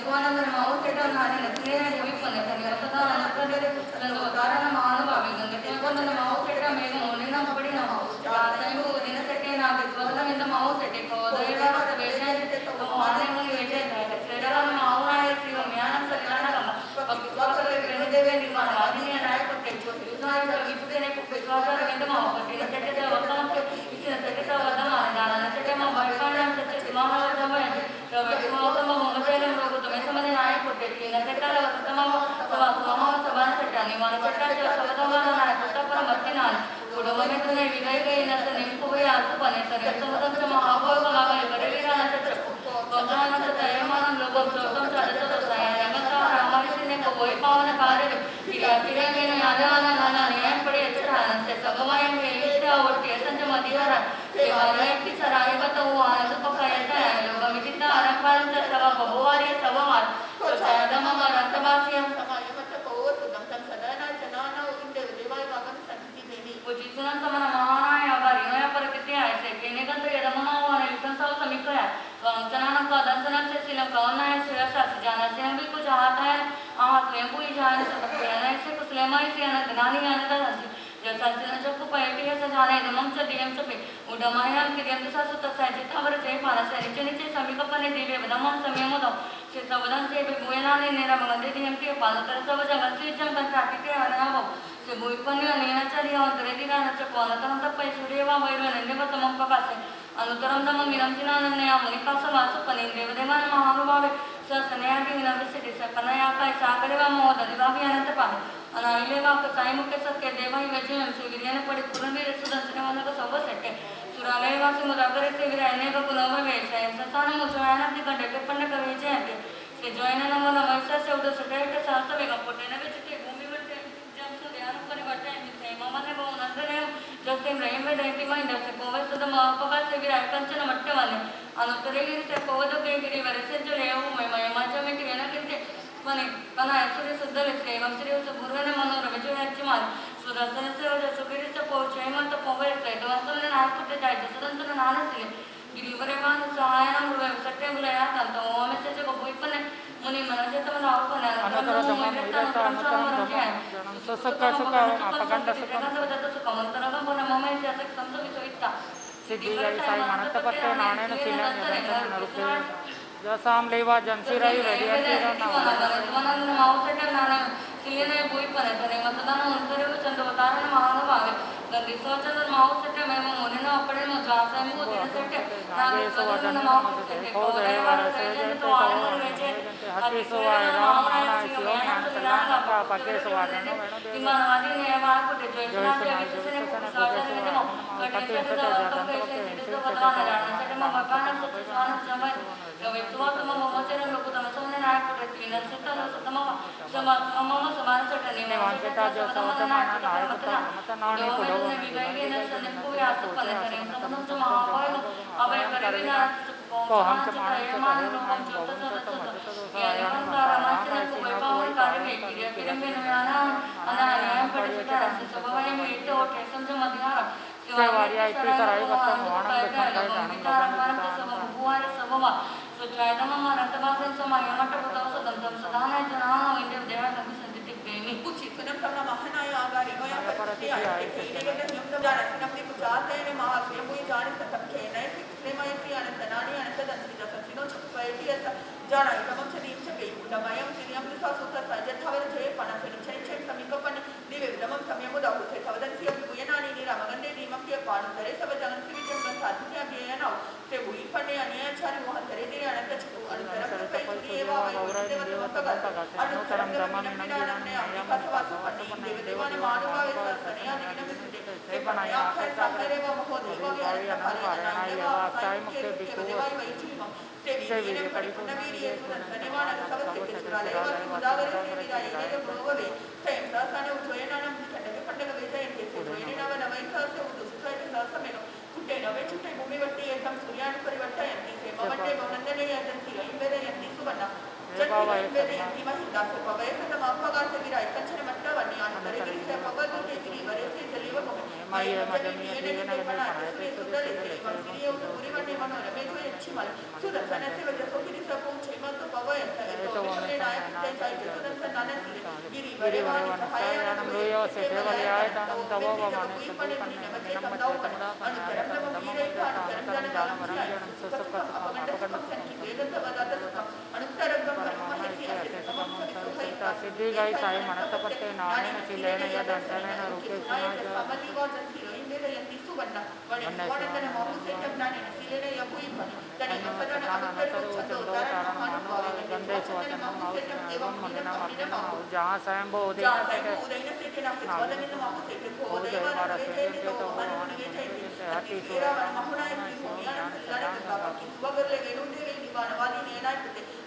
स्वानंद माओ सेटा नानी नचने हुई पने तने सदा नचने नंदो तारण मानो बाबी गंगे स्वानंद माओ सेटा मेग मोने ना पड़ी ना रासयु दिन सेटे ना स्वानंद इंद माओ सेटे को देवा से बेटे तो माने मुनि बेटे सेटा माओ आए शिव म्यान सकाना कम पक्की स्वाकर वेण देवे निर्माण वादिनी नायक पट्टे युसाय विपुते ने स्वाकर वेंद माओ पट्टी सेटे वतम इसे सेटे वतम दाना सेटे मा बड़काना सेटे महाव समय रवैतम मोमचैलम रोगुतमे समने नायक पट्टे सेटाल वतम समाव सबान सेटा निवान सेटा सवतम नायक पर मत्ति नान कुडमने तुने विगय गई नत निंपु गई आसु बने तरे समदम सम आभोग लागे करेलीरा नक्षत्र वंदना नक्षत्र यमान लोगम चौतम चादत साया नमता रामायण ने को वही पावन कार्य किरा किरे में यादाना नाना न्याय पड़े चढ़ान से सगमाय में इष्टा और केसन जम अधिहार सेवालय की सराय बताओ आनंद पकायता है लोग विचिता आरंभारं च सवा बहुवारी सवमार तो चादम मरंतवासियं समाय मत को सुदम तन सदना जनाना इंदे देवाय भागम संति देवी उचितनं तमन महानाय आगारी नया परकिते ऐसे केने गंत यदममावाने विसंसाव समीकया वंचनानं का दंसनं से सिलम कवनाय शिरसा जाना से हम भी कुछ आता है आहा स्वयं को ही जाने सकते हैं ऐसे कुछ लेमाई से अनंत गानी अनंत हंसी जैसा सिलन चक्कु पैटी है सजाने दमम च डीएम चपे उडमायाम के डीएम सा सुत सा जितावर जय पाना से नीचे नीचे समीकपने दिवे दमम समयमो दो से सबदन से बुयना ने नेरा मंगदे डीएम के पाना तर सब जगत से जंगल ट्रैफिक के अनावो से बुयपन्य नेनाचारी और दरेदिगा नच पाना तंत पै सूर्यवा वैर नन्ने बतमम पकासे अनुतरम दम मिरंजिनानन्ने मुनिकास वासु पने देवदेवान महानुभावे ससनयाति विनवसिति सकनया काय सागरेवा मोद दिवाभि अनंत पाने अनाइलेवा कसाई मुके सत्य देवाई वजयम से विरयन पड़े पुरंदर सुदर्शन मन को सब सेटे सुरालयवा से मुदागरे से विरयने को कुलव वेशय सतान मुजयाना ति गडे पंड कवेजे से जयन नमन वैसा से उद सटेट शास्त्र वेग पोटेन विचिते भूमि वटे जम से ध्यान करे वटे से ममने बहु नंदने जस्ते रहिम में दैति माइंड से कोवे सुद महापगा से विरय कंचन मट्टे वाले अनुतरे गिरि से कोवद के गिरि वरसे जो लेऊ मय माचा में केना किते मने कना ऐश्वर्य सुद्धले से वंशरी से बुरने मनोरम जो है चिमार सुदर्शन से और सुगिरि से पहुंचे मत पोवे से दोस्तों ने नाक कुटे जाए सदंतन नानसिले गिरिवरेवान सहायन मुरे सट्टे बुलाया तंत ओमे से जो बुइपने मुनि मनजे तमन आउपने अनंतर ससक्का सका अपगंड सका मंत्रन बन ममे से संत विसविता सिद्धि साई मनत पट्टे नाणेन सिला नरुके जसाम लेवा जंसीराई रेडियंटी स्वानंद माओ सेटा नाना सिलेने बुइपने तने मतदान उनकरे चंदवतारण महानुभावे गंदी सोचंदन माओ सेटा मेम मोनेन अपड़े नो जासै मु दिन सेटे नागे स्वानंद माओ सेटे को देवा से तो आनंद वेचे हति सोवाय राम नाना शिव ज्ञान सदाना का पके स्वागन इमान वादी ने वार को जोइसना के विशेषने को साजन ने मो कटे सेटे जातन तो बदलान जाने सेटे म भगवान स्वान समय वे स्वातम मोचन लोक तम सोने नायक को तीन सेटा सतम समम समान सेटे ने वांचता जो सवतमाना नायक मत नाने को दो ने विगय ने सने को यात पने करे समन जो महाभय अवे करविना को हम से मान से हम जो तो ये अंतर माचन को वैभव कार्य में क्रिया क्रिया में नयाना अनायाम पड़ता है स्वभाव में इतो टेंशन जो मध्यार सेवारिया इतनी सराय बत्ता मोहन देखने का कारण सब भगवान सब सो चायदम मरतवासन समय मठ बताओ सदंतम सदाना जनाना इंद्र देवा कभी संतिति प्रेमी कुछ इतने प्रमाण महानाय आगारी होया परति आए के नियम जाने से अपनी पुजाते ने महास्वयं कोई जाने तक नहीं प्रेमय से अनंत नानी अनंत दंसी दसिनो छपैती ऐसा जाना तमम से नीच पे उडमयम सिरियम लिसा सुत सजथवर जय पन से निचय छे समीकपन दिवे विदमम समयम उदाहु से सवदन सी अभी बुयनानी नीरा मगंदे दीमम के पान करे सब जन से विजन साध्य अभियनाउ से बुई पने अनियाचारी मोहन करे दे अनंत छतु अनंतर पे सुरियवा वै देवतमतग अनुतरम दमन नंदिनाने अम्बिका सवासु पन्ने देव देवाने मानुभावे सनया दिने विदे से बनाया कैसा करे व महोदेव व्याय अनंत साई मुख्य बिकु से वीर्य कड़ी नवीर्य धन्यवाद सब से सुरालय व मुदावरे से विदाय ने ब्रोववे सेम साने उजयनानम ठंडे पंडग वेजय के जोइने नव नवैसा से उदुसय ससमेनो कुटे नवे छुटे भूमि वट्टी एकदम सूर्यान परिवर्तयन्ति से मवट्टे भवनंदने यजन्ति इंबेरे यन्ति सुवर्ण जन्ति इंबेरे यन्ति महिंदा से पवय कदम अपगा से विराय कंचन मट्टवन्नि आनंदरे गिरि से पवदु के गिरि वरे से जलीव भूमि मय्ये मजमीयति विनगने पणायते सुदे गिरिवरवनसायानं रूयो सेठेवलयायतानं तवो वमने सदुकन्नयनं मच्चेतमुदापनायतं दममुदातानकरं जानवरं जनं सुसुखसुखमापकण्डसुखं सिद्धि गई साई मनतपत्ते नानेन शिलेन यदंतनेन रूपेशुना जहाँ स्वयं बोधि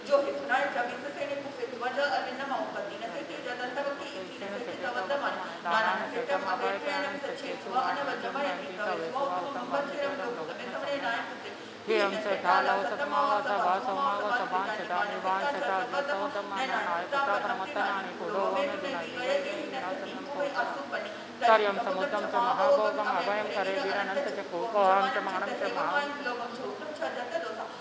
जो है सुना जब इससे ने कुछ वजह अलिन मौकती न से जदंत की इसे तवद मन नारायण से तम अभय ज्ञान सच्चे सुवान वजमय पितव उत्तम बच्चे लोग में तमरे नायक हे हम से ढालो सतमाव सभा समाव सभान सदा निवान सदा गतोतम नायकता प्रमतनानि कुलो में दिनाई कार्यम समुद्रम च महाभोगम अभयम करे वीरनंत च कोपहम च मानम च महा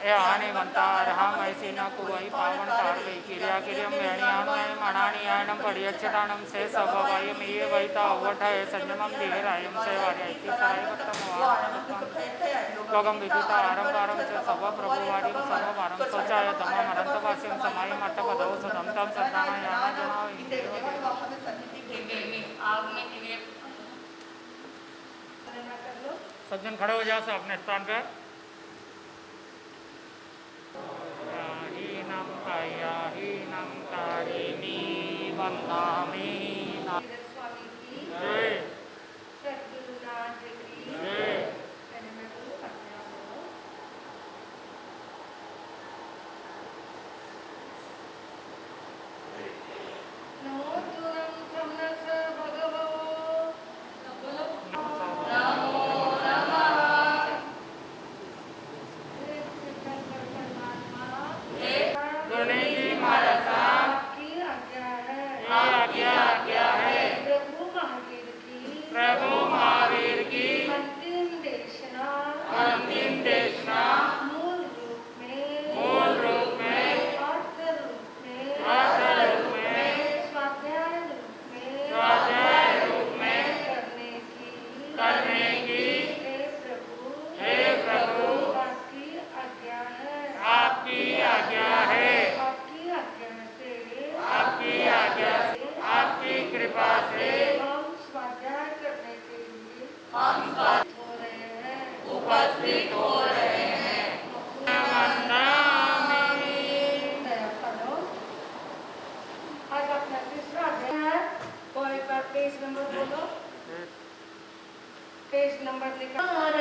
ए आने मंतार हम ऐसी न कुवई पावन तारवई क्रिया क्रियम वेणियाम मणानि आयनम पडियच्छतानम से स्वभावयम ये वैता अवठय संयमम धीरायम से वार्यति सायवत्तम लोगम विदिता आरंभारम च सब प्रभुवारिम सर्ववारम शौचाय तमम अनंतवास्यम समायम अट्टपदौ सुदम तम सदाना याना जनावि आग में क्रिया सज्जन खड़े हो जाओ सब अपने स्थान पे हीनम तारिणी वंदामि स्वामी की जय सद्गुरुनाथ की जय नमो तुरं समनस भगवो नमो नमः सुनने की मानसा की आज्ञा है आज्ञा है प्रभु महावीर की प्रभु महावीर की अंतिम देशना मूल रूप में अर्थ रूप में स्वाध्याय रूप में करने की हे प्रभु आपकी आज्ञा है आपकी आज्ञा है आपकी आज्ञा से आपकी कृपा से हम स्वाध्याय करने के लिए उपस्थित हो रहे हैं वंदामि दया करो। आज अपना तीसरा अध्याय है। कोई पर पेज नंबर बोलो। पेज नंबर निकाल।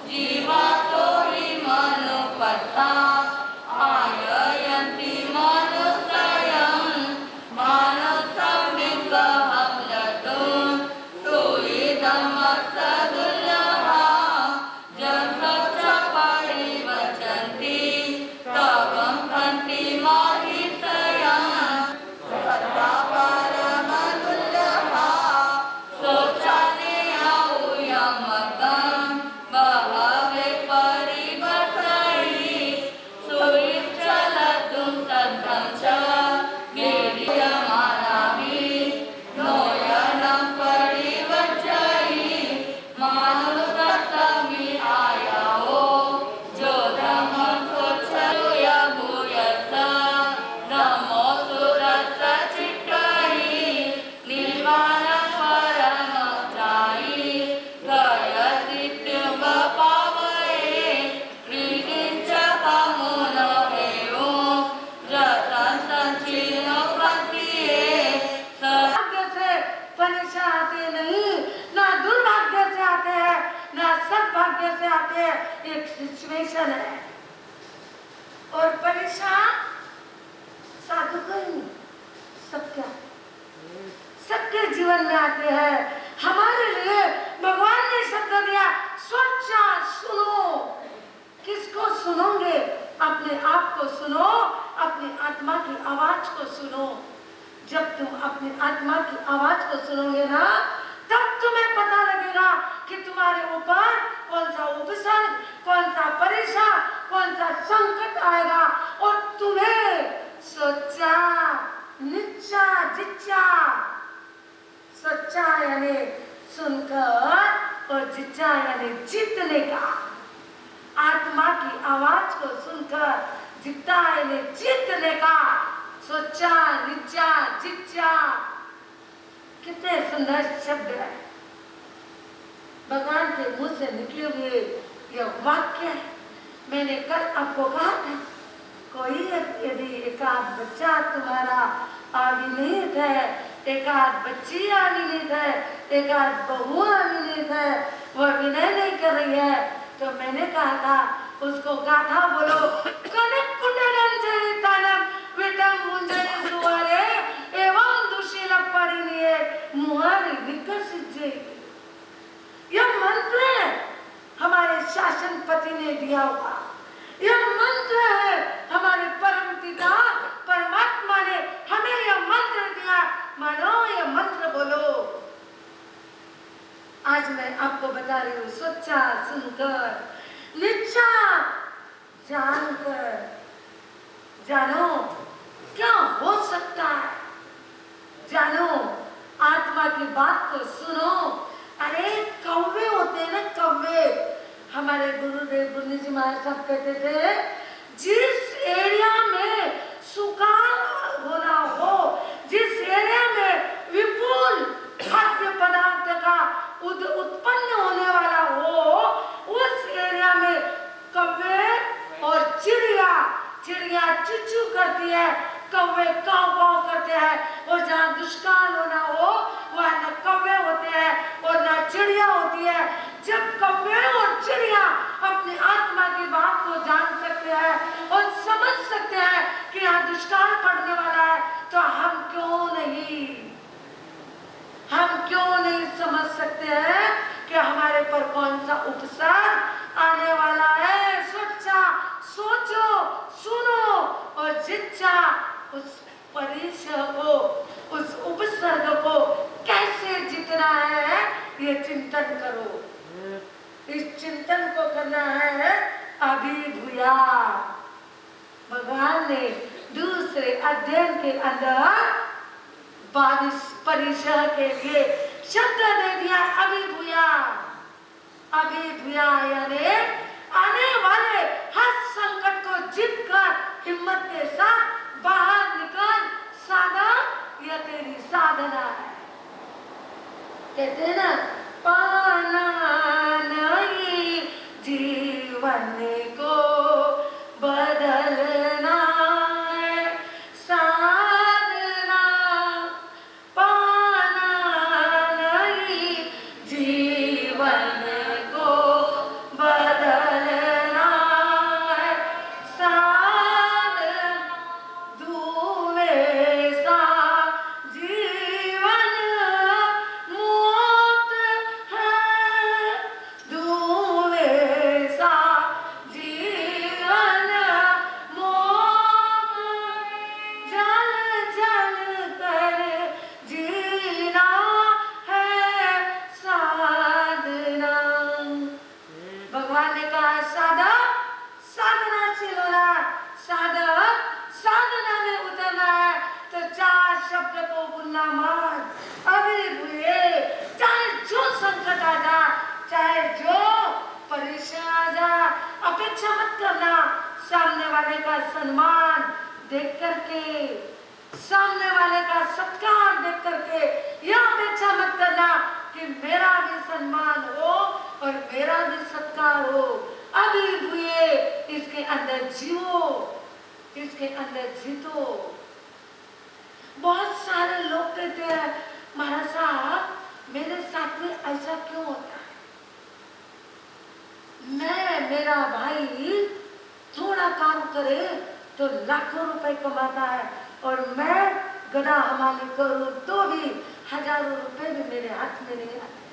जीवा तो ही मन पता आय जीवन में आते हैं। हमारे लिए भगवान ने शब्द दिया, सोचा सुनो। किसको सुनोगे? अपने आप को सुनो, अपनी आत्मा की आवाज को सुनो। जब तुम अपनी आत्मा की आवाज को सुनोगे ना, तब तुम्हें पता लगेगा कि तुम्हारे ऊपर कौन सा उपसर्ग, कौन सा परेशान, कौन सा संकट आएगा, और तुम्हें सोचा निच्चा जिच्चा, सोचा यानी सुनकर और जिच्चा यानी जीतने का। आत्मा की आवाज को सुनकर जितना यानी जीतने का। सोचा निच्चा जिच्चा, कितने सुंदर शब्द है। भगवान के मुंह से निकले हुए यह वाक्य है। मैंने कल आपको कहा था, कोई यदि एकाध बच्चा तुम्हारा अविनीत है, एकाध बच्ची अविनीत है, एकाध बहू अविनीत है, वह विनय नहीं कर रही है, तो मैंने कहा था उसको गाथा बोलो, कनक कुंडलन चरितानम विटम मुंजनि सुवारे एवं दुशील परिणीय मुहारी विकसित। यह मंत्र है हमारे शासन पति ने दिया हुआ। यह मंत्र है हमारे परम पिता परमात्मा ने हमें यह मंत्र दिया। मानो यह मंत्र बोलो। आज मैं आपको बता रही हूँ, सोचा सुनकर, निच्चा जानकर। जानो क्या हो सकता है, जानो आत्मा की बात को सुनो। अरे कौवे होते हैं ना, कौवे। हमारे गुरुदेव गुरु जी महाराज साहब कहते थे, जिस एरिया में सुखाड़ होना हो, जिस एरिया में विपुल खाद्य पदार्थ का उत्पन्न होने वाला हो, उस एरिया में कौवे और चिड़िया चुचू करती है, कौवे काव काव करते हैं। और जहाँ दुष्काल होना हो वहाँ न कौवे होते हैं और न चिड़िया होती है। जब कौवे और चिड़िया अपनी आत्मा की बात को जान सकते हैं और समझ सकते हैं कि यहाँ दुष्काल पड़ने वाला है, तो हम क्यों नहीं समझ सकते हैं कि हमारे पर कौन सा उपसर्ग आने वाला है। सोचो सुनो और जिच्चा उस परिचय को, उस उपसर्ग को कैसे जीतना है, ये चिंतन करो। इस चिंतन को करना है अभिभूया। भगवान ने दूसरे अध्ययन के अंदर 22 परिचय के लिए शब्द दे दिया, अभिभूया। अभिभूया यानी आने वाले हर संकट को जीतकर हिम्मत के साथ बाहर निकल। साधन यह तेरी साधना है। कहते हैं ना, पाना नहीं जीवन को बदलना है साधना, पाना नहीं जीवन को बदलना है साधना, धुएं सा जीवन मौत है, धुएं सा जीवन मौत, जल जल कर जीना है साधना। भगवान ने कहा साधक साधनाशील होना, साधक साधना में उतरना है। तो 4 शब्द को बोलना मत। अभिभूये, चाहे जो संकट आ जा, चाहे जो परेशान आ जा, अपेक्षा मत करना सामने वाले का सम्मान देख करके, सामने वाले का सत्कार देख करके। यह अपेक्षा मत करना कि मेरा भी सम्मान हो और मेरा भी सत्कार हो। अभिभूये, इसके अंदर जियो, इसके अंदर जीतो। बहुत सारे लोग कहते हैं, महाराज साहब मेरे साथ में ऐसा क्यों होता है, मेरा भाई थोड़ा काम करे तो लाखों रुपए कमाता है और मैं गधा हमारी करूं तो भी हजारों रुपए भी मेरे हाथ में नहीं आते।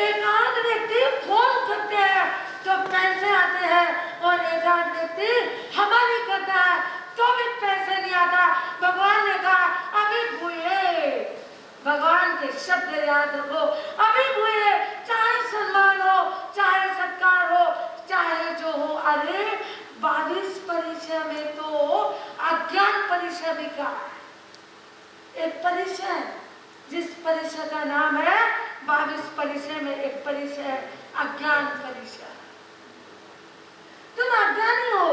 एक आध व्यक्ति फोन करते हैं तो पैसे आते हैं और एक आध व्यक्ति हमारी करता है तो भी पैसे नहीं आता। भगवान ने कहा अभी भूये, भगवान के शब्द याद रखो, अभी भूये, चाहे सम्मान हो, चाहे सत्कार हो, चाहे जो हो। अरे 22 परिचय में तो अज्ञान परिचय भी कहा है। एक परिचय, जिस परिचय का नाम है 22 परिचय में एक परिचय अज्ञान परिचय। तुम अज्ञानी हो,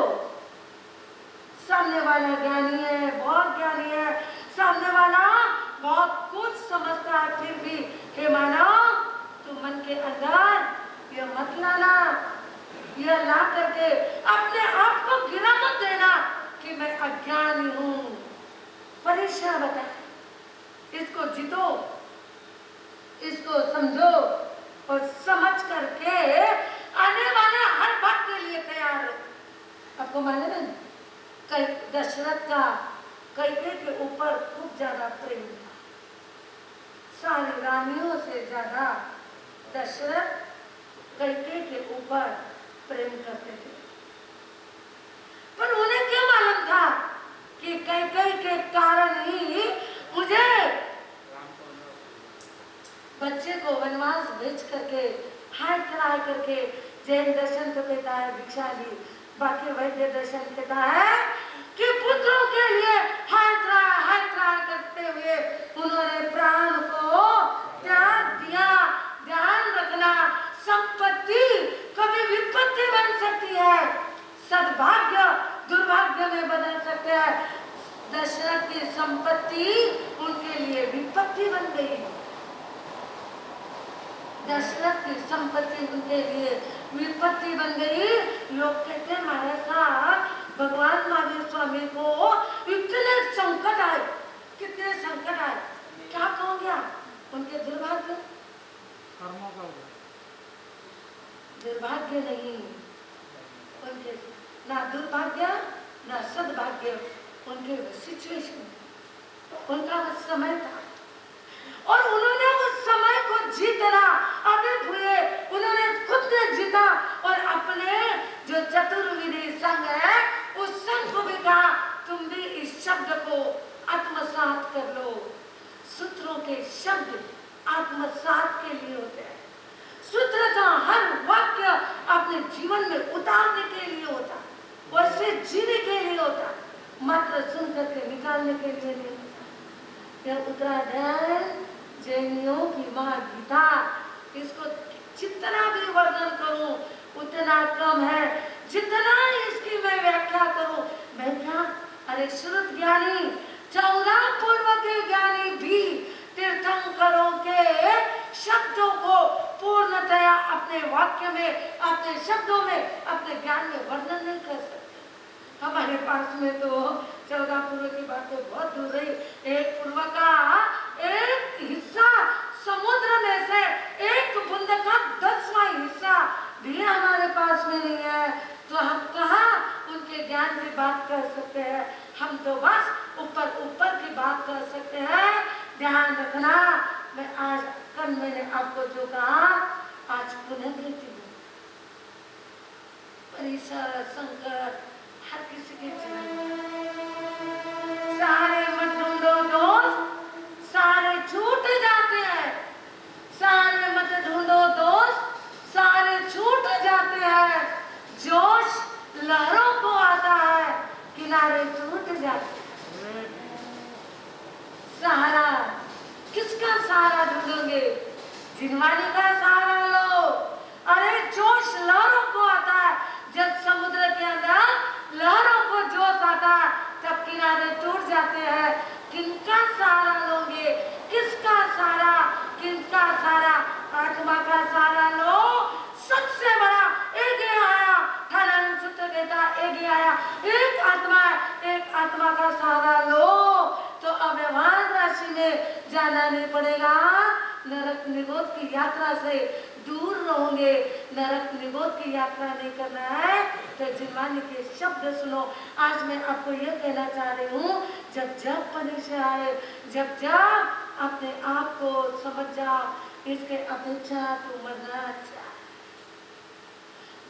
सामने वाला ज्ञानी है, बहुत ज्ञानी है, सामने वाला बहुत कुछ समझता है, फिर भी हे मानव तुम मन के अंदर यह मत लाना, यह ला करके अपने आप को गिरा मत देना कि मैं अज्ञानी हूं। परिचय बताए, इसको जीतो, इसको समझो और समझ करके आने वाले हर बात के लिए तैयार है। आपको मालूम है कई दशरथ का कैकेयी के ऊपर खूब ज्यादा प्रेम था, सारी रानियों से ज्यादा दशरथ कैकेयी के ऊपर प्रेम करते थे। पर उन्हें क्या मालूम था कि कैकेयी के कारण ही मुझे बच्चे को वनवास भेज करके हाय कराय करके जैन दर्शन तो कहता है भिक्षा ली, बाकी वैद्य दर्शन कहता है कि पुत्रों के लिए हाय कराय करते हुए उन्होंने प्राण को त्याग दिया। ध्यान रखना, संपत्ति कभी विपत्ति बन सकती है, सद्भाग्य दुर्भाग्य में बदल सकते हैं। दशरथ की संपत्ति उनके लिए विपत्ति बन गई। दशरथ की संपत्ति उनके लिए विपत्ति बन गई। लोग कहते हैं महाराज साहब भगवान महावीर स्वामी को इतने संकट आए, कितने संकट आए, क्या कहोगे आप? उनके दुर्भाग्य, कर्मों का दुर्भाग्य नहीं, उनके ना दुर्भाग्य ना सद्भाग्य, उनके सिचुएशन, उनका वो समय था और उन्होंने उस समय को जीतना अभी हुए, उन्होंने खुद ने जीता और अपने जो चतुर्विधि संघ है उस संघ को भी कहा तुम भी इस शब्द को आत्मसात कर लो। सूत्रों के शब्द आत्मसात के लिए होते हैं। सूत्र का हर वाक्य अपने जीवन में उतारने के लिए होता है, वैसे जीने के लिए होता है, मात्र सुन करके निकालने के लिए नहीं होता। यह उत्तरायण जैनियों की माँ गीता, इसको जितना भी वर्णन करूं उतना कम है, जितना इसकी मैं व्याख्या करूं मैं क्या। अरे श्रुत ज्ञानी 14 पूर्व के ज्ञानी भी तीर्थंकरों के शब्दों को पूर्णतया अपने वाक्य में, अपने शब्दों में, अपने ज्ञान में वर्णन नहीं कर सकते। हमारे पास में तो 14 पूर्व की बात तो बहुत दूर रही। एक पूर्व का एक हिस्सा समुद्र में से एक बूंद का 10वां हिस्सा भी हमारे पास में नहीं है, तो हम कहाँ उनके ज्ञान की बात कर सकते हैं। हम तो बस ऊपर ऊपर की बात कर सकते हैं। ध्यान रखना, मैं आज कल मैंने आपको जो कहा आज पुनः कहती हूँ। परिसर संकट हर किसी के जीवन में, सारे मत ढूंढो दोस्त, सारे छूट जाते हैं। सारे मत ढूंढो दोस्त, सारे छूट जाते हैं। जोश लहरों को आता है, किनारे छूट जाते हैं। सहारा किसका सहारा ढूंढोगे? जिनवानी का सहारा लो। अरे जोश लहरों को आता है, जब समुद्र के अंदर लहरों को जोश आता है तब किनारे टूट जाते हैं। किनका सहारा लोगे? किसका सहारा? किसका सहारा? आत्मा का सहारा लो। सबसे बड़ा एक ही आया, ठानन सूत्र कहता एक ही आया, एक आत्मा है, एक आत्मा का सहारा लो तो अव्यवहार राशि में जाना नहीं पड़ेगा। नरक निरोध की यात्रा से दूर रहोगे। नरक निगोद की यात्रा नहीं करना है तो जिनवानी के शब्द सुनो। आज मैं आपको यह कहना चाह रही हूँ, जब जब परीक्षा आए, जब जब अपने आप को समझ जाओ, इसके अपेक्षा तो मरना अच्छा।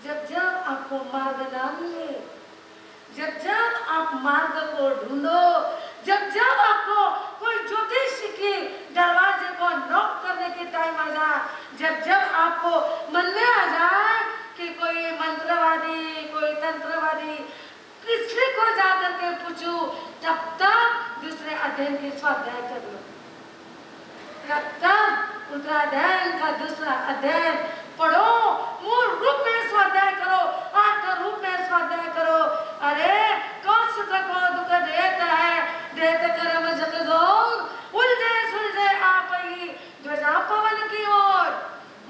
जब जब आपको मार्ग ना मिले, जब जब आप मार्ग को ढूंढो, जब जब आपको कोई ज्योतिष के दरवाजे को नॉक करने के टाइम आ जाए, जब जब आपको मन में आ जाए कि कोई मंत्रवादी, कोई तंत्रवादी, किसी को जाकर के पूछूं, तब तक दूसरे अध्ययन के स्वाध्याय कर लो। तब तक उत्तराध्ययन का दूसरा अध्ययन पढ़ो, मूल रूप में स्वाध्याय करो, आत्म रूप में स्वाध्याय करो। अरे कौन सुख को दुख देता है, देते कर्म जग गौर, उलझे सुलझे आप ही ध्वजा पवन की ओर।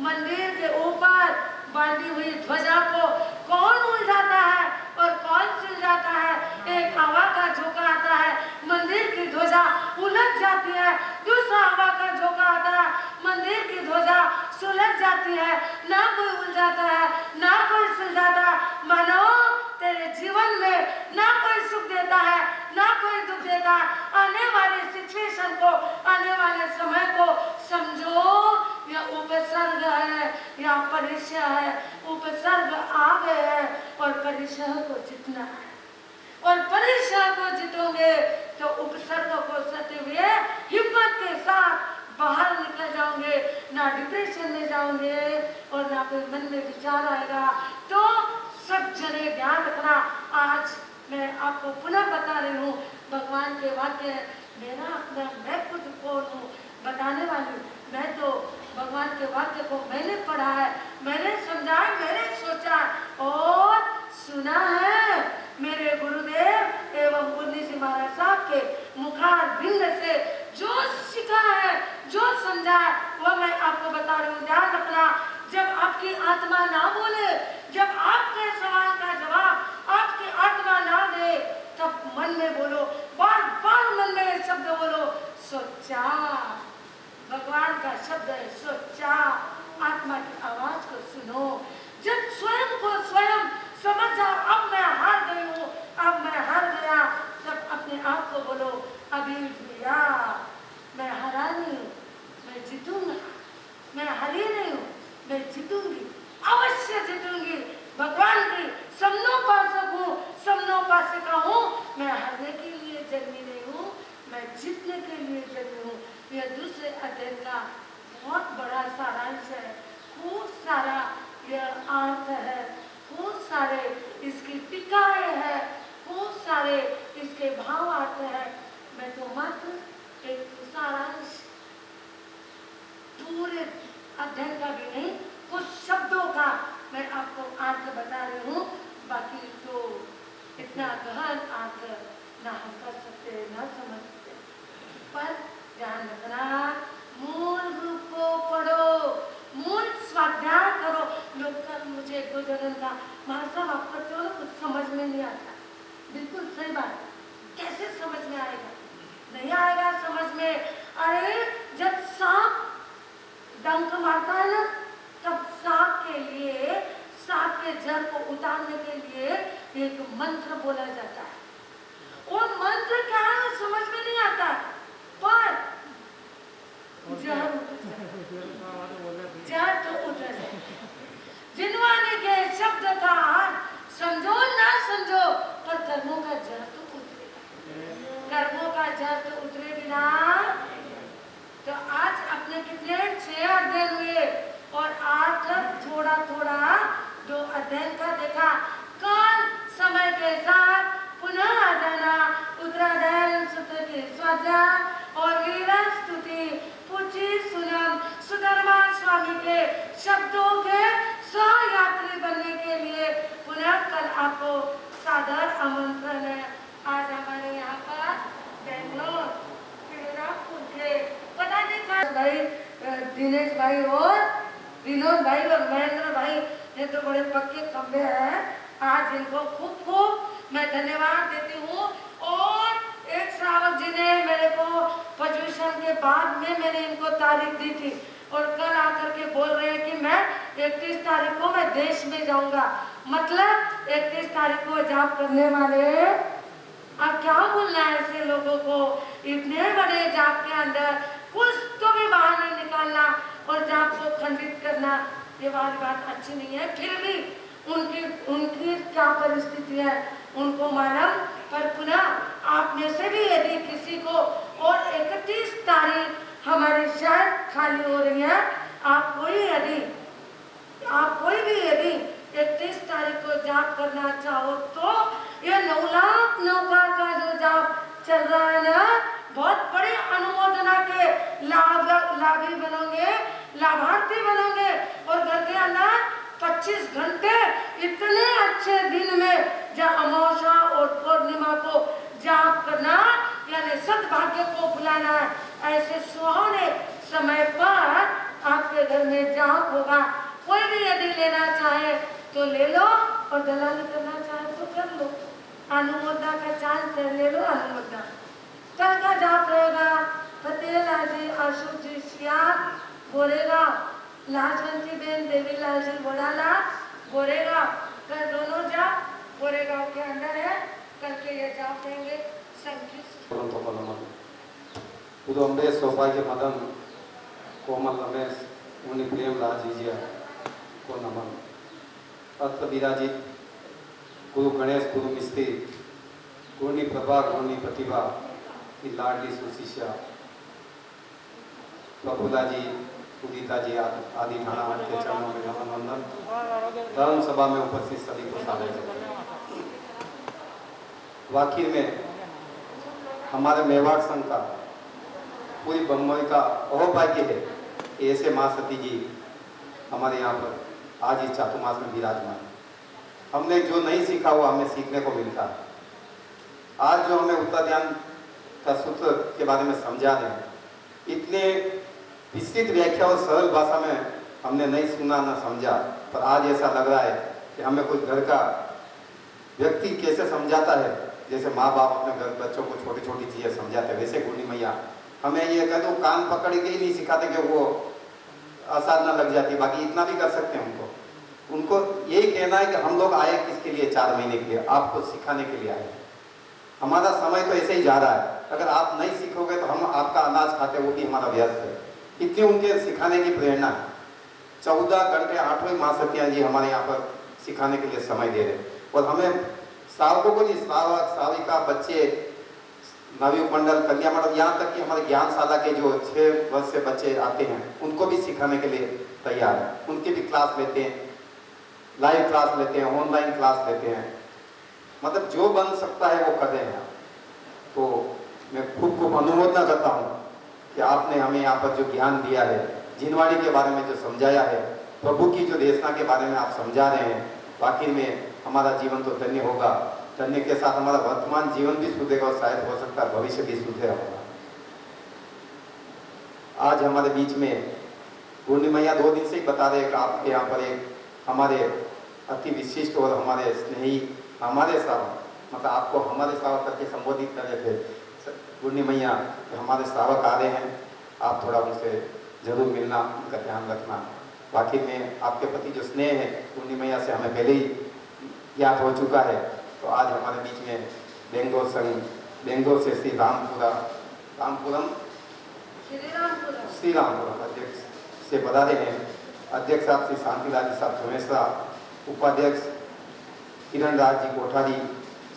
मंदिर के ऊपर बांधी हुई ध्वजा को कौन उलझाता है और कौन सुलझाता है? एक हवा का झोंका आता है, मंदिर की ध्वजा उलझ जाती है। दूसरा हवा का झोंका आता है, मंदिर की ध्वजा सुलझ जाती है। ना कोई उलझाता है, ना कोई सुलझाता है। मानो तेरे जीवन में ना कोई सुख देता है, ना कोई दुख देता है। आने वाले सिचुएशन को, आने वाले समय को समझो, या उपसर्ग है या परिचय है। उपसर्ग आ गए है और परिचय को जीतना है, और परिचय को जीतोगे तो उपसर्ग को सते हुए हिम्मत के साथ बाहर निकल जाओगे। ना डिप्रेशन में जाओगे और ना कोई मन में विचार आएगा। तो सब जने ध्यान रखना। आज मैं आपको पुनः बता रही हूँ, भगवान के वाक्य मेरा अपना, मैं खुद कौन हूँ बताने वाली। मैं तो भगवान के वाक्य को मैंने पढ़ा है, मैंने समझा है, मैंने सोचा और सुना है। मेरे गुरुदेव एवं मुन्नी जी महाराज साहब के मुखार बिंद से जो सीखा है, जो समझा है, वो मैं आपको बता रही हूँ। ध्यान रखना, जब आपकी आत्मा ना बोले, जब आपके सवाल का जवाब आपकी आत्मा ना दे, तब मन में बोलो, बार बार मन में शब्द बोलो, सोचा। भगवान का शब्द है सोचा। आत्मा की आवाज को सुनो। जब स्वयं को स्वयं समझ जाओ, अब मैं हार गई हूँ, अब मैं हार गया, तब अपने आप को बोलो, अभी भैया मैं हरा नहीं हूँ, मैं जीतूंगा। मैं हारी नहीं हूँ, मैं जीतूंगी, अवश्य जीतूंगी। भगवान की समनोपासक हूँ, समनोपासिका हूँ। मैं हारने के लिए जन्मी नहीं हूँ, मैं जीतने के लिए जन्मी हूँ। यह दूसरे अध्ययन का बहुत बड़ा सारांश है। खूब सारा यह अर्थ है, खूब सारे इसकी टीकाएं हैं, खूब सारे इसके भाव अर्थ है। मैं तो मात्र एक सारांश पूरे अध्ययन का भी नहीं, कुछ शब्दों का मैं आपको अर्थ बता रही हूँ। बाकी तो इतना गहन अर्थ ना हम कर सकते, ना समझ सकते। पर ध्यान रखना, मूल रूप को पढ़ो, मूल स्वाध्याय करो। लोग कर मुझे दो जगह का महाराज साहब आप करते हो ना, कुछ समझ में नहीं आता। बिल्कुल सही बात, कैसे समझ में आएगा? नहीं आएगा समझ में। अरे जब सांप डंक मारता है ना, तब सांप के लिए, सांप के जड़ को उतारने के लिए एक मंत्र बोला जाता है। वो मंत्र क्या है समझ में नहीं आता, पर जड़ तो उतर जाए। जिनवानी के शब्द का अर्थ समझो ना समझो, पर कर्मों का जड़ तो उतरेगा। कर्मों का जड़ तो उतरे बिना। तो आज अपने कितने 6 अध्ययन हुए और आज थोड़ा थोड़ा 2 अध्ययन का देखा। कल समय के साथ पुनः आ जाना। उत्तराध्ययन सूत्र के स्वाध्याय और वीरा स्तुति पूजी सुनम सुधर्मा स्वामी के शब्दों के सहयात्री बनने के लिए पुनः कल आपको सादर आमंत्रण है। आज हमारे यहाँ पर बेंगलोर के पता नहीं था भाई, दिनेश भाई और विनोद भाई और महेंद्र भाई, ये तो बड़े पक्के खंबे हैं। आज इनको खूब खूब मैं धन्यवाद देती हूँ। और एक श्रावक जी ने मेरे को पॉजिशन के बाद में मैंने इनको तारीख दी थी, और कल आकर के बोल रहे हैं कि मैं 31 तारीख को मैं देश में जाऊंगा। मतलब 31 तारीख को जाप करने वाले अब क्या बोलना है ऐसे लोगों को? इतने बड़े जाप के अंदर कुछ तो भी बाहर नहीं निकालना और जाप को खंडित करना, ये वाली बात अच्छी नहीं है। फिर भी उनकी क्या परिस्थिति है उनको मालूम। पर पुनः आप में से भी यदि किसी को और 31 तारीख हमारी शायद खाली हो रही है, आप कोई भी यदि 31 तारीख को जाप करना चाहो तो ये 9 लाख नौका का जो जाप चल रहा है ना, बहुत बड़ी अनुमोदना के लाभी बनोगे, लाभार्थी बनोगे। और घर के अंदर 25 घंटे इतने अच्छे दिन में जब अमावस्या और पूर्णिमा को जाप करना यानी सद्भाग्य को बुलाना है। ऐसे सुहाने समय पर आपके घर में जाप होगा। कोई भी यदि लेना चाहे तो ले लो और दलाली करना चाहे तो कर लो। अनुमोदना का चांस है, ले लो अनुमोदना। कल का जाप रहेगा फतेहलाल जी, अशोक जी, श्याम गोरेगांव, लाजवंती बेन, देवीलाल जी बोड़ाला गोरेगांव। कल दोनों जाप गोरेगांव के अंदर है। कल के ये जाप देंगे पुदु अम्बे सौभाग्य मदन कोमल रमेश मुनि प्रेम राजीजिया को नमन। अत्र विराजित गुरु गणेश, गुरु मिस्त्री, गुरुनी प्रभा, गुरुनी प्रतिभा की लाडली सुशिष्या प्रफुल्ला जी, उदिता जी आदि थाना के चरणों में नमन वंदन। धर्म सभा में उपस्थित सभी को स्वागत है। वाकई में हमारे मेवाड़ संघ का पूरी बम्बई का अहोभाग्य है कि ऐसे माँ सती जी हमारे यहाँ पर आज इस चातुर्मास में विराजमान। हमने जो नहीं सीखा वो हमें सीखने को मिलता है। आज जो हमें उत्तर ध्यान का सूत्र के बारे में समझा रहे हैं, इतने विस्तृत व्याख्या और सरल भाषा में हमने नहीं सुना ना समझा, पर आज ऐसा लग रहा है कि हमें कोई घर का व्यक्ति कैसे समझाता है, जैसे माँ बाप अपने घर बच्चों को छोटी छोटी चीज़ें समझाते हैं, वैसे गुरनी मैया हमें ये कहते हो कान पकड़ के ही नहीं सिखाते कि वो असाधना लग जाती है, बाकी इतना भी कर सकते हैं। उनको यही कहना है कि हम लोग आए किसके लिए, 4 महीने के लिए, आपको सिखाने के लिए आए। हमारा समय तो ऐसे ही जा रहा है, अगर आप नहीं सीखोगे तो हम आपका अनाज खाते वो भी हमारा व्यर्थ है। इतनी उनके सिखाने की प्रेरणा है। 14 घंटे 8वीं माँ सत्या जी हमारे यहाँ पर सिखाने के लिए समय दे रहे, और हमें श्रावकों को नहीं, श्रावक श्राविका बच्चे, नवयुग मंडल, कन्या मंडल, यहाँ तक कि हमारे ज्ञानशाला के जो 6 वर्ष से बच्चे आते हैं उनको भी सिखाने के लिए तैयार है। उनकी भी क्लास लेते हैं, लाइव क्लास लेते हैं, ऑनलाइन क्लास लेते हैं, मतलब जो बन सकता है वो कर रहे हैं। तो मैं खूब अनुमोदना करता हूँ कि आपने हमें यहाँ पर जो ज्ञान दिया है, जिनवाणी के बारे में जो समझाया है, प्रभु की जो देशना के बारे में आप समझा रहे हैं, वाकई में हमारा जीवन तो धन्य होगा। धन्य के साथ हमारा वर्तमान जीवन भी सुधरेगा और शायद हो सकता है भविष्य भी सुधरेगा होगा। आज हमारे बीच में गुरनी मैया 2 दिन से ही बता रहे हैं कि आपके यहाँ पर एक हमारे अति विशिष्ट और हमारे स्नेही, हमारे साथ मतलब आपको हमारे श्रावक करके संबोधित कर रहे थे गुरनी मैया, हमारे श्रावक आ रहे हैं, आप थोड़ा उनसे जरूर मिलना, उनका ध्यान रखना। बाकी में आपके प्रति जो स्नेह है गुरनी मैया से हमें पहले ही याद हो चुका है। तो आज हमारे बीच में बेंगलोर संघ, बेंगलोर से श्री रामपुरम अध्यक्ष से बता रहे हैं। अध्यक्ष साहब श्री शांतिलाल जी साहब चुमेश्वरा, उपाध्यक्ष किरण राज जी कोठारी,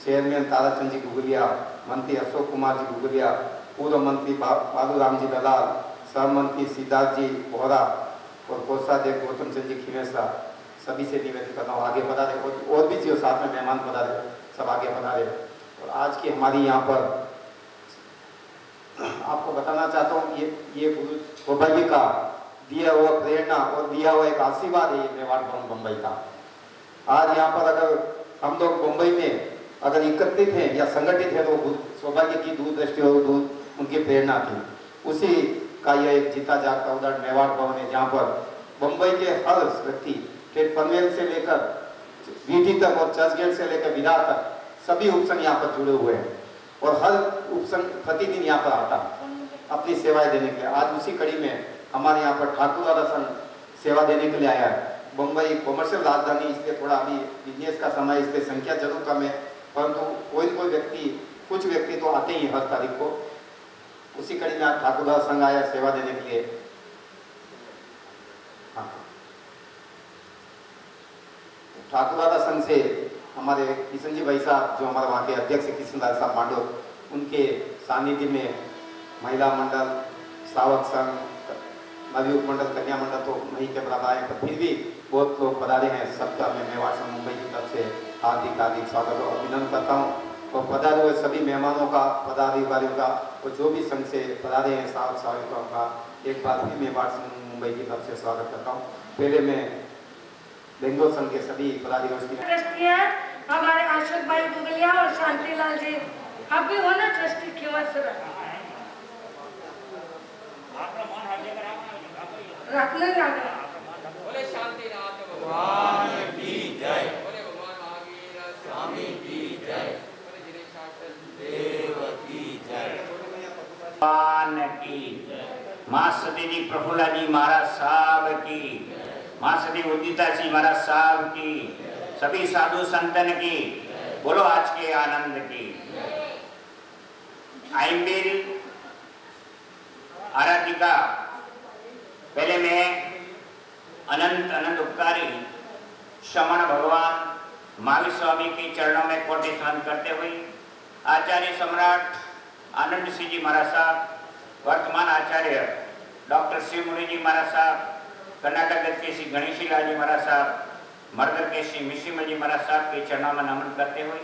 चेयरमैन ताराचंद जी गुगलिया, मंत्री अशोक कुमार जी गुगलिया, पूर्व मंत्री बालूराम जी दलाल, सहमंत्री सिद्धार्थ जी बोहरा और कोषाध्यक्ष गौतम चंद जी खिमेश्वरा, सभी से निवेदन करता हूँ आगे बढ़ा रहे। और भी जो साथ में मेहमान बढ़ा रहे, सब आगे बढ़ा रहे। और आज की हमारी यहाँ पर आपको बताना चाहता हूँ, ये गुरु सौभाग्य का दिया हुआ प्रेरणा और दिया हुआ एक आशीर्वाद है ये मेवाड़ बम्बई का। आज यहाँ पर अगर हम लोग मुंबई में अगर एकत्रित हैं या संगठित है तो सौभाग्य की दूरदृष्टि और उनकी प्रेरणा थी। उसी का यह एक जीता जागता उदाहरण मेवाड़ भवन है, जहाँ पर मुंबई के हर व्यक्ति पनवेल से लेकर वीटी तक और चर्चगेट से लेकर विरार तक सभी उपसंघ यहाँ पर जुड़े हुए हैं, और हर उपसंघ प्रतिदिन यहाँ पर आता अपनी सेवाएं देने के लिए। आज उसी कड़ी में हमारे यहाँ पर ठाकुर दादा संघ सेवा देने के लिए आया है। मुंबई कॉमर्शियल राजधानी, इसलिए थोड़ा अभी बिजनेस का समय, इसलिए संख्या जरूर कम है, परंतु कोई व्यक्ति, कुछ व्यक्ति तो आते ही हर तारीख को। उसी कड़ी में आज ठाकुर दादा संघ आया सेवा देने के लिए। हाँ, ठाकुर दादा संघ से हमारे किशन जी भाई साहब, जो हमारे वहाँ के अध्यक्ष किशन दादा साहब मांडो, उनके सानिध्य में महिला मंडल, सावक संघ, नवयुग मंडल, कन्या मंडल तो नहीं के बराबर आए, पर फिर भी बहुत लोग पधारे हैं। सबका मैं मेवाड़ संघ मुंबई की तरफ से हार्दिक हार्दिक स्वागत और अभिनंदन करता हूँ। और पधारे हुए सभी मेहमानों का, पदाधिकारियों का और जो भी संघ से पधारे हैं सावक साविकाओं का एक बार भी मेवाड़ संघ मुंबई की तरफ से स्वागत करता हूँ। पहले मैं बेंगलोर संघ के सभी पदाधिकारियों ट्रस्टी है हमारे अशोक भाई गुगलिया और शांतिलाल जी, आप भी हो ना ट्रस्टी कीमत से रखना रखना। बोले शांतिनाथ भगवान की जय, बोले भगवान महावीर स्वामी की जय, बोले जिनेश देव की जय, भगवान की। माँ सती जी प्रफुल्ला जी महाराज साहब की, माँ सती उदिता जी महाराज साहब की, सभी साधु संतन की, बोलो आज के आनंद की। आइंबिल आराधिका, पहले मैं अनंत अनंत उपकारी श्रमण भगवान महावीर स्वामी के चरणों में कोटि नमन करते हुए आचार्य सम्राट आनंद सिंह जी महाराज साहब, वर्तमान आचार्य डॉक्टर श्री मुनि जी महाराज साहब, कर्नाटक के श्री गणेशी लाल जी महाराज साहब, मर्दर के श्री मिश्रीमल जी महाराज साहब के चरणों में नमन करते हुए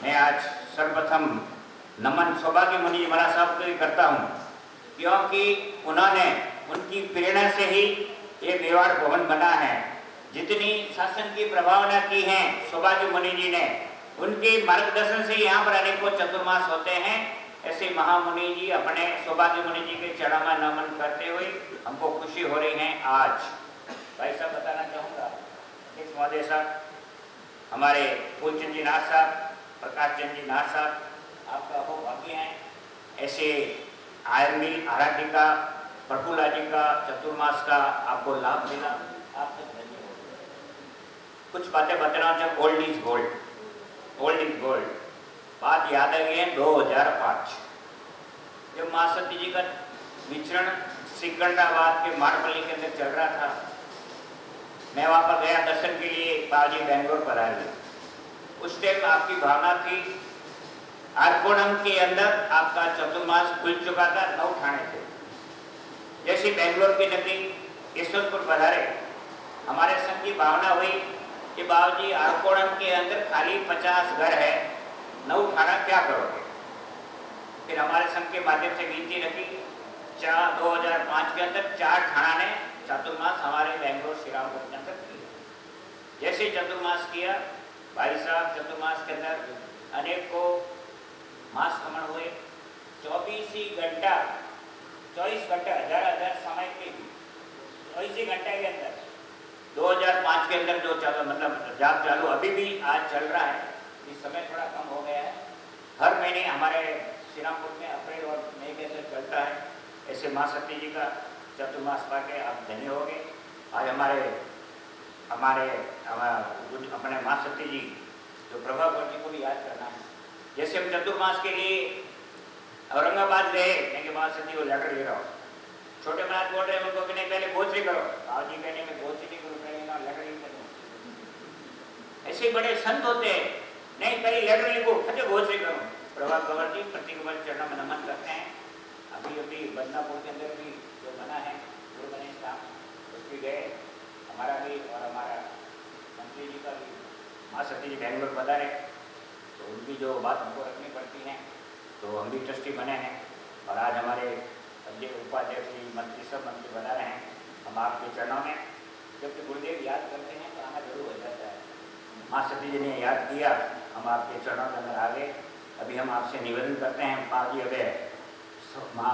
मैं आज सर्वप्रथम नमन सौभाग्य मुनि जी महाराज साहब को ही करता हूँ, क्योंकि उन्होंने, उनकी प्रेरणा से ही ये मेवाड़ भवन बना है। जितनी शासन की प्रभावना की है सौभाग्य मुनि जी ने, उनके मार्गदर्शन से यहाँ पर अनेकों चतुर्मास होते हैं। ऐसे महामुनि जी अपने सौभाग्य मुनि जी के चरणों में नमन करते हुए हमको खुशी हो रही है। आज भाई साहब बताना चाहूँगा, अध्यक्ष महोदय साहब, हमारे फूलचंद जी नाथ साहब, प्रकाश चंद जी नाथ साहब, आपका बहुत भाग्य है। ऐसे आयरमिल आराधिका प्रफुल्ला जी का चतुर्मास का आपको लाभ मिला, आपसे धन्यवाद। कुछ बातें बताना जब old is gold, old is gold. बात याद आ गई है 2005 जब माँ सती जी का विचरण सिकंदराबाद के मारपल्ली के अंदर चल रहा था। मैं वहाँ पर गया दर्शन के लिए, बाबूजी बेंगलोर पर आए। उस टाइम आपकी भावना थी, आरकोणम के अंदर आपका चतुर्मास खुल चुका था, 9 ठाणे थे। जैसे बेंगलोर की नदी यशवंतपुर पधारे, हमारे संघ की भावना हुई कि बाबूजी आरकोणम के अंदर खाली 50 घर है, 9 ठाणा क्या करोगे। फिर हमारे संघ के माध्यम से विनती रखी, 2005 के अंदर 4 ठाणा ने चतुर्मास हमारे बेंगलोर श्री रामपुर के अंदर किया। जैसे चतुर्मास किया, भाई साहब चतुर्मास के अंदर अनेक को मास कमन हुए। 24 घंटा 1000 समय के 24 घंटे के अंदर 2005 के अंदर जो मतलब जाप चालू अभी भी आज चल रहा है। इस समय थोड़ा कम हो गया है। हर महीने हमारे श्री रामपुर में अप्रैल और मई के अंदर चलता है। ऐसे माँ सती जी का चतुर्मास पाके आप धन्य हो गए। आज हमारे अपने माँ सती जी जो प्रभाकर जी को भी याद करना है। जैसे हम चतुर्मास के लिए औरंगाबाद गए, मैं माँ सती को लेटर ले रहा हूँ। छोटे महाराज बोल रहे हैं उनको कि नहीं पहले गोचरी करो, बाबू जी कहने में गोचरी नहीं करूँ, पहले ना लेटर लिख करूँ। ऐसे बड़े संत होते हैं, नहीं पहले लेटर लिखो फिर गोचरी करो। प्रभाकर जी प्रतिकुमार चरणों में नमन करते हैं। अभी बदनापुर के अंदर भी जो बना है गुरु गणेश धाम, उस भी गए। हमारा भी और हमारा मंत्री जी का भी माँ सती जी बेंगलोर पधारे, तो उनकी जो बात हमको रखनी पड़ती है, तो हम भी ट्रस्टी बने हैं। और आज हमारे अध्यक्ष उपाध्यक्ष जी मंत्री सब मंत्री बना रहे हैं। हम आपके चरणों में जबकि गुरुदेव याद करते हैं तो आना जरूर हो जाता है। माँ सती जी ने याद किया, हम आपके चरणों के अंदर आ गए। अभी हम आपसे निवेदन करते हैं, माँ जी अब माँ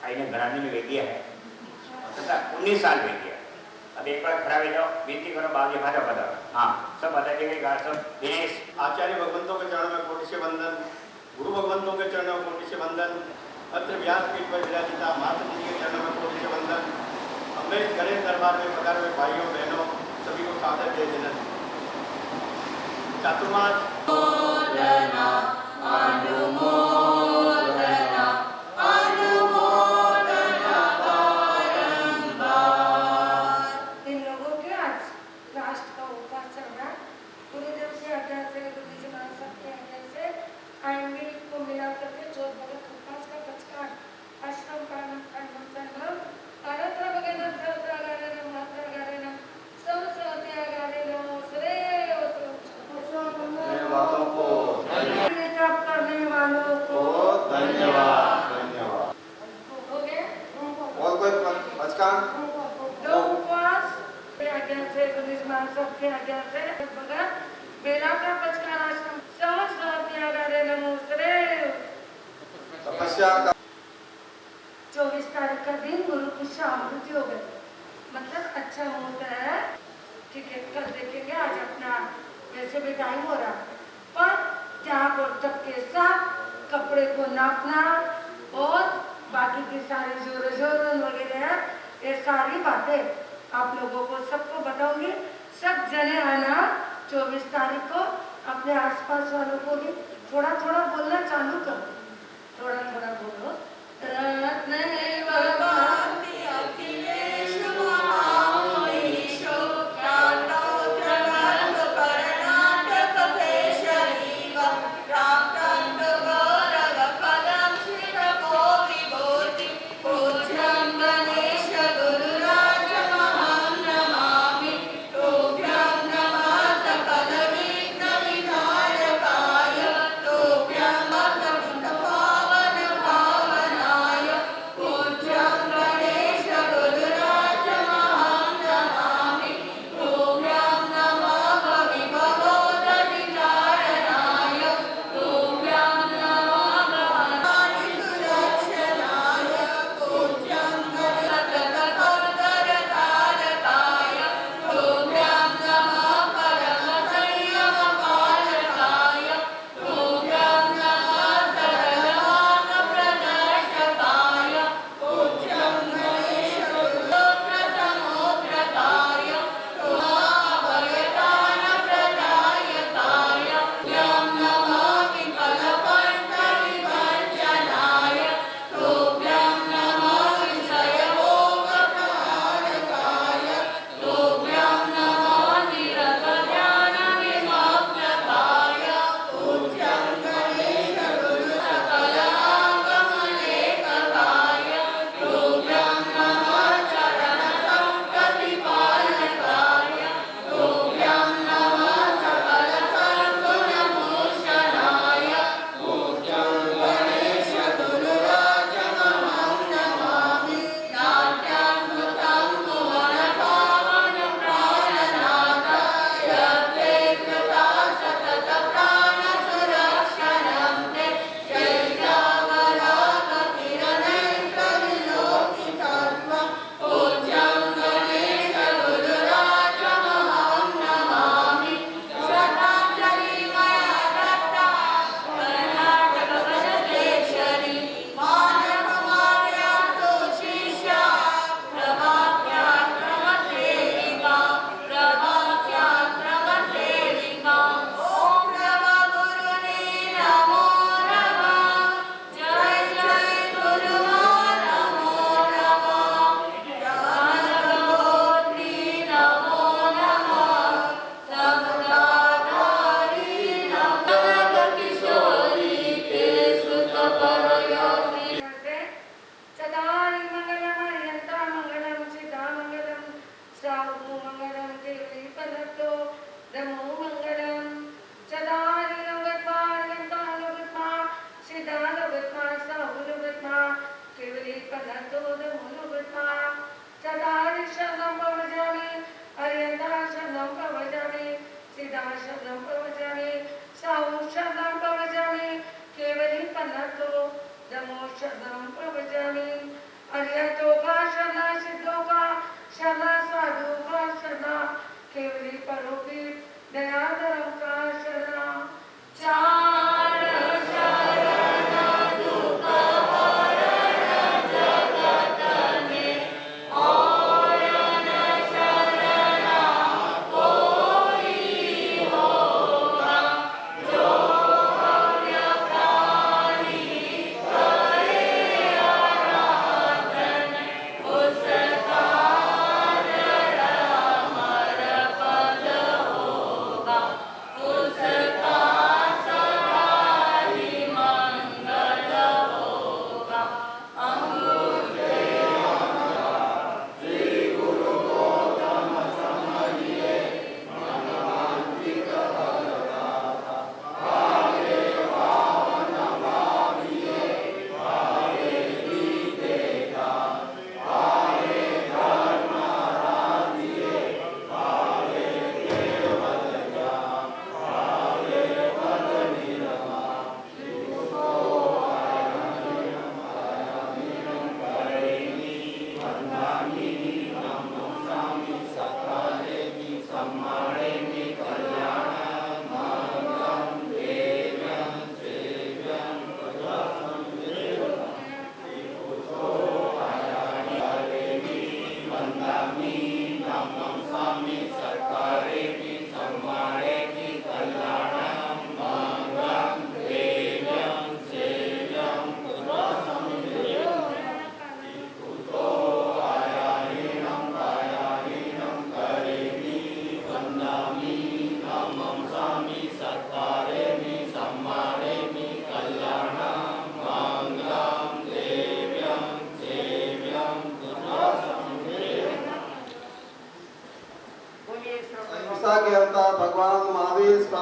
आई ने घराने में भेज दिया है तथा 19 साल भेज दिया। अब एक बार खड़ा हो जाओ, विनती करो बाबू जी भाजा बता। हाँ सब बता देगा सब। दिनेश आचार्य भगवंतों के चरणों में कोटि से वंदन, गुरु भगवंतों के चरणों में कोटि से वंदन, अत्र व्यासपीठ पर विराजिता माँ सती जी के चरणों में कोटि से वंदन, मैं गणेश दरबार में पधारे हुए भाइयों बहनों सभी को सादर जय जनन। चातुर्मास इन लोगों के आज राष्ट्र का उपवास चल रहा है। गुरुदेव की आज्ञा से, गुरु जी महाराज साहब की आज्ञा से आएंगे को मिला करके जो भगत उपवास का बचकान आश्रम का संगम तारत्र बगैर सहस्त्र गारेन मात्रा गारेन सब सत्या गारेन सरे बातों को जप करने वालों को धन्यवाद धन्यवाद। हो गया। और कोई बचकान जो उपवास की आज्ञा से, गुरु जी महाराज साहब की आज्ञा से भगत बेला का बचकान आश्रम सब सत्या गारेन सरे तपस्या का 24 तारीख का दिन गुरु की शामृति हो गई, मतलब अच्छा होता है। ठीक है, कल देखेंगे, आज अपना वैसे भी टाइम हो रहा है, पर जाप और तप के साथ कपड़े को नापना और बाकी की सारी जोर वगैरह है, ये सारी बातें आप लोगों को सबको बताऊंगी। सब जने आना 24 तारीख को। अपने आसपास वालों को भी थोड़ा थोड़ा बोलना चालू करो, थोड़ा थोड़ा बोलो। रत्नैव भान्ति अखिलेषु महामहिषो ख्यातौ जगत्कर्णाटकभेषरीव प्राप्तन्तगौरवफलं श्रितकोटिकोटि पूज्यं गणेश गुरुराजमहं नमामि। तुभ्यं नमः सकलविघ्नविनाशकाय, तुभ्यं पावन पावनाय, पूज्यं गणेश गुरुराजमहं नमामि। तुभ्यं नमः भविभवोदधिचारणाय, तुभ्यं नमः सुरक्षणाय, पूज्यं गणपतकर्तरतारकाय, तुभ्यं नमः परमसंयमपालकाय, तुभ्यं नमः सरलमार्गप्रदर्शकाय, पूज्यं गणेश गुरुप्रसमोप्रदाय, महाभयदानप्रदायकाय, तुभ्यं नमः विकलकण्ठविभञ्जनाय, तुभ्यं नमः विषयभोगप्रहारकाय, तुभ्यं नमः निरतध्यानविमग्नकाय, पूज्यं गणेश गुरुसकलागमलेखकाय, तुभ्यं नमः चरणसङ्कतिपालकाय, तुभ्यं नमः सकलसद्गुणभूषणाय, पूज्यं गणेश गुरुराजमहं नमामि। नाट्याद्भुतं भुवनपावनप्राणनाथ, यत्ते कृता सततप्राणसुरक्षणं ते, चैत्रावरागकिरणैकविलोकितत्वं, पूज्यं गणेश गुरुराजमहं नमामि। श्रद्धाञ्जलिमया दत्ता कर्णाटकवनकेशरी मानवमार्या शिष्या प्रभात्याक्रमसेविका प्रभात्याक्रमसेविका। ॐ प्रभगुरुने नमो नमः। जय जय गुरुवार नमो नमः। ज्ञानगोत्री नमो नमः। सत्ताधारी नमो किशोरी के सुतपरयोगी सदारि मंगलमयन्ता मंगलं सीता मंगलं साहु मंगलं केवली पदतो नमो मंगलं। सदारि नवत्मा अनन्ता नवत्मा सीता नवत्मा साहु नवत्मा केवली पदतो नमो नवत्मा। सदारि शरणं प्रवजामि अरियन्ता शरणं प्रवजामि सीता शरणं प्रवजामि साहु शरणं प्रवजामि केवली पदतो नमो शरणं प्रवजामि। अर्यतो का शरणा सिद्धो का शरणा साधु का शरणा केवली परोपी दयाधरम का शरणा। चार शरण दुख हरण जगत में और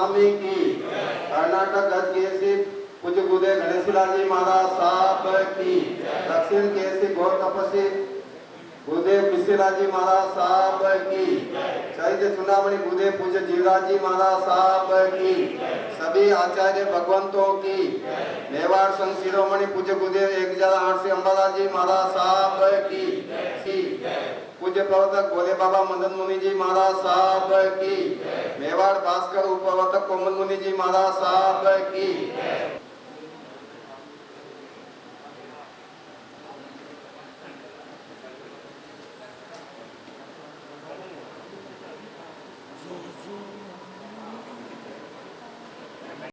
स्वामी की। कर्नाटक गज केसी पूज्य गुरुदेव गणेशिलाल जी महाराज साहब की। दक्षिण केसी गौर तपस्वी गुरुदेव विश्वनाथ जी महाराज साहब की। चैत्य चुनामणि गुरुदेव पूज्य जीवराज जी महाराज साहब की। सभी आचार्य भगवंतों की। मेवाड़ संघ शिरोमणि पूज्य गुरुदेव 1008 से अंबालाल जी महाराज साहब की। पूज्य प्रवर्तक भोले बाबा मदन मुनि जी महाराज साहब की। मेवाड़ भास्कर उप प्रवर्तक कोमल मुनि जी महाराज साहब की।